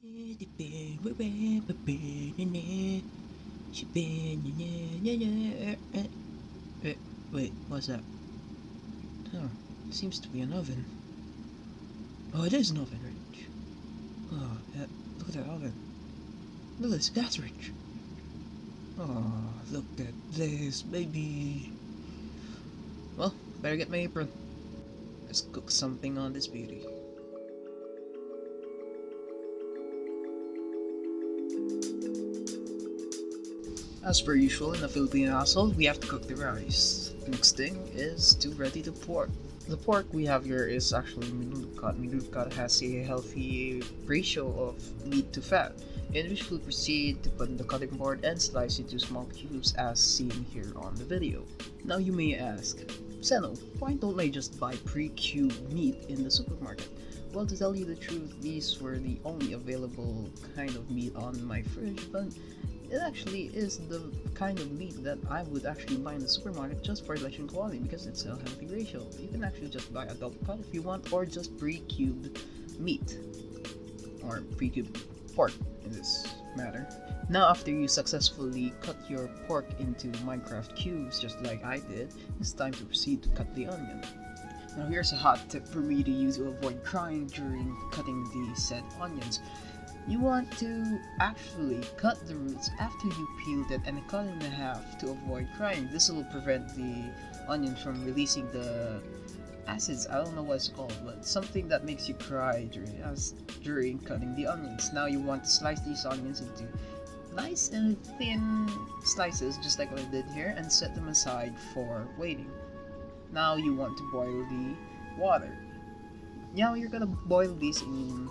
Wait, what's that? Oh, seems to be an oven. Oh, it is an oven, Rich. Oh, yeah, look at that oven. Look at this gas, Rich. Oh, look at this, baby. Well, better get my apron. Let's cook something on this beauty. As per usual in a Filipino household, we have to cook the rice. The next thing is to ready the pork. The pork we have here is actually menudo cut. Menudo cut has a healthy ratio of meat to fat, in which we'll proceed to put in the cutting board and slice into small cubes as seen here on the video. Now you may ask, Seno, why don't I just buy pre-cubed meat in the supermarket? Well, to tell you the truth, these were the only available kind of meat on my fridge, but it actually is the kind of meat that I would actually buy in the supermarket just for Lechon Kawali because it's a healthy ratio. You can actually just buy adobo cut if you want, or just pre-cubed meat, or pre-cubed pork in this matter. Now after you successfully cut your pork into Minecraft cubes just like I did, it's time to proceed to cut the onion. Now here's a hot tip for me to use to avoid crying during cutting the said onions. You want to actually cut the roots after you peeled it and cut it in half to avoid crying. This will prevent the onion from releasing the acids. I don't know what it's called, but something that makes you cry during cutting the onions. Now you want to slice these onions into nice and thin slices just like what I did here and set them aside for waiting. Now you want to boil the water. Now you're gonna boil these in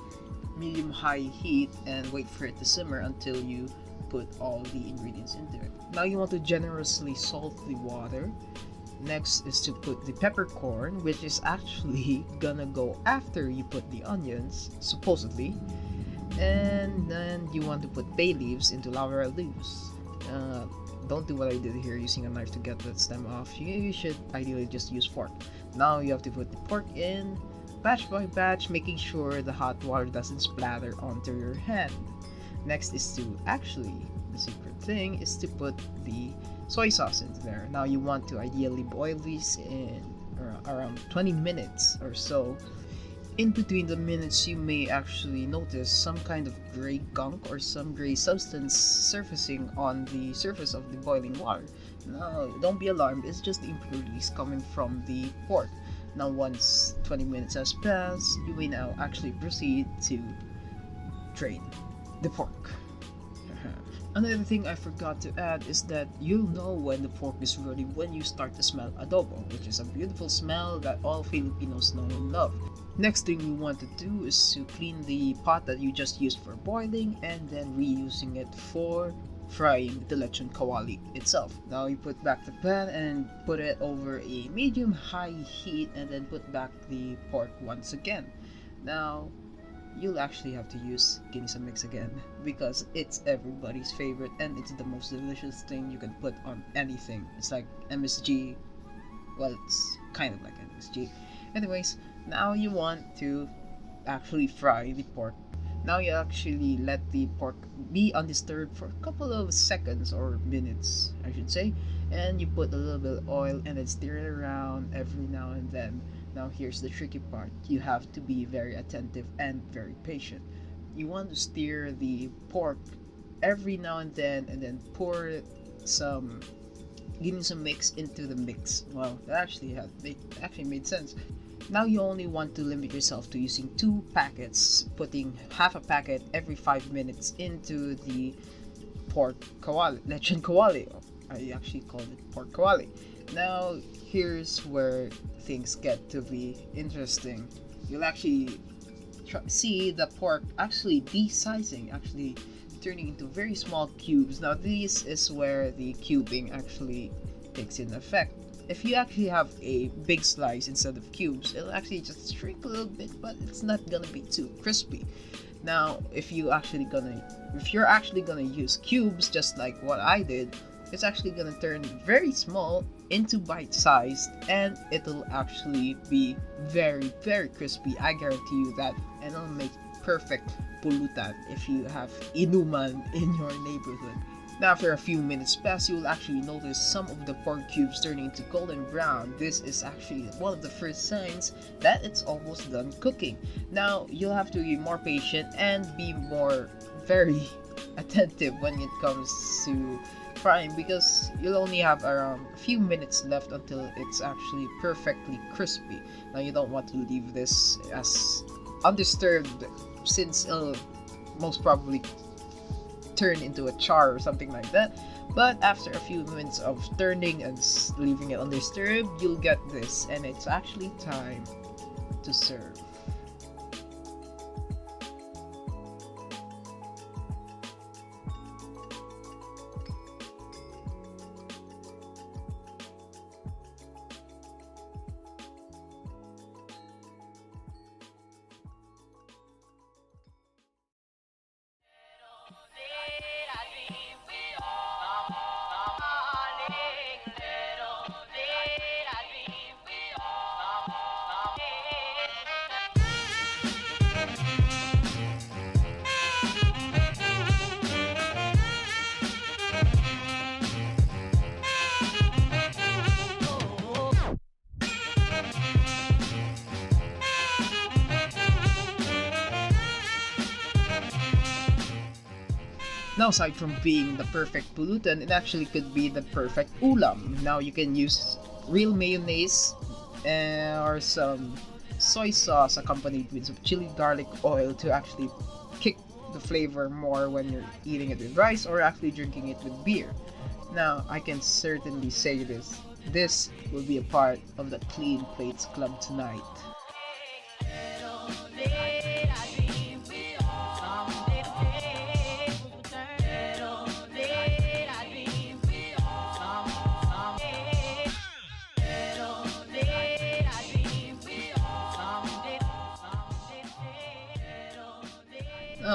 medium-high heat and wait for it to simmer until you put all the ingredients into it. Now you want to generously salt the water. Next is to put the peppercorn, which is actually gonna go after you put the onions, supposedly. And then you want to put bay leaves into laurel leaves. Don't do what I did here using a knife to get that stem off. You should ideally just use fork. Now you have to put the pork in batch by batch, making sure the hot water doesn't splatter onto your hand. Next is to the secret thing is to put the soy sauce into there. Now you want to ideally boil these in around 20 minutes or so. In between the minutes, you may actually notice some kind of gray gunk or some gray substance surfacing on the surface of the boiling water. Now, don't be alarmed, it's just the impurities coming from the pork. Now, once 20 minutes has passed, you may now actually proceed to drain the pork. Another thing I forgot to add is that you'll know when the pork is ready when you start to smell adobo, which is a beautiful smell that all Filipinos know and love. Next thing you want to do is to clean the pot that you just used for boiling and then reusing it for frying the lechon kawali itself. Now you put back the pan and put it over a medium-high heat and then put back the pork once again. Now you'll actually have to use Ginisa mix again because it's everybody's favorite and it's the most delicious thing you can put on anything. It's like MSG. Well, it's kind of like MSG. Anyways, now you want to actually fry the pork. Now you actually let the pork be undisturbed for a couple of seconds or minutes, I should say, and you put a little bit of oil and then stir it around every now and then. Now here's the tricky part. You have to be very attentive and very patient. You want to stir the pork every now and then pour some Ginisa mix into the mix. Well, that actually made sense. Now you only want to limit yourself to using 2 packets, putting half a packet every 5 minutes into the pork kawali, lechon kawali. I actually called it pork kawali. Now here's where things get to be interesting. You'll actually see the pork actually desizing, actually turning into very small cubes. Now this is where the cubing actually takes in effect. If you actually have a big slice instead of cubes, it'll actually just shrink a little bit, but it's not gonna be too crispy. Now, if you're actually gonna use cubes, just like what I did, it's actually gonna turn very small into bite-sized, and it'll actually be very, very crispy. I guarantee you that, and it'll make perfect pulutan if you have inuman in your neighborhood. Now after a few minutes pass, you will actually notice some of the pork cubes turning into golden brown. This is actually one of the first signs that it's almost done cooking. Now you'll have to be more patient and be more very attentive when it comes to frying, because you'll only have around a few minutes left until it's actually perfectly crispy. Now you don't want to leave this as undisturbed, since it'll most probably turn into a char or something like that. But after a few minutes of turning and leaving it undisturbed, you'll get this, and it's actually time to serve. Now, aside from being the perfect pulutan, it actually could be the perfect ulam. Now, you can use real mayonnaise or some soy sauce accompanied with some chili garlic oil to actually kick the flavor more when you're eating it with rice or actually drinking it with beer. Now, I can certainly say this will be a part of the Clean Plates Club tonight.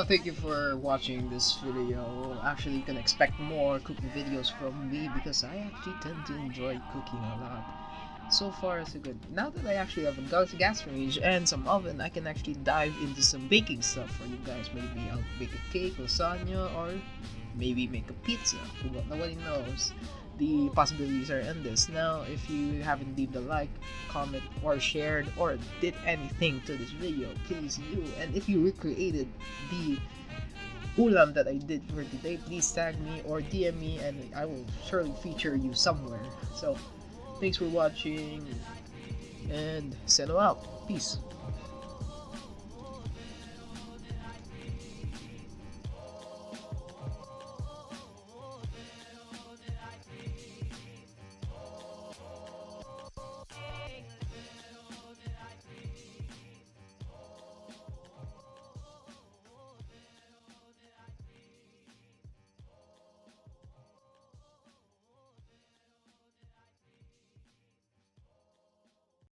Thank you for watching this video. Actually, you can expect more cooking videos from me because I actually tend to enjoy cooking a lot. So far, so good. Now that I actually have a gas range and some oven, I can actually dive into some baking stuff for you guys. Maybe I'll bake a cake, lasagna, or maybe make a pizza. Nobody knows. The possibilities are endless. Now, if you haven't leave a like, comment, or shared, or did anything to this video, please do. And if you recreated the ulam that I did for today, please tag me or DM me, and I will surely feature you somewhere. So, thanks for watching, and Seno out. Peace.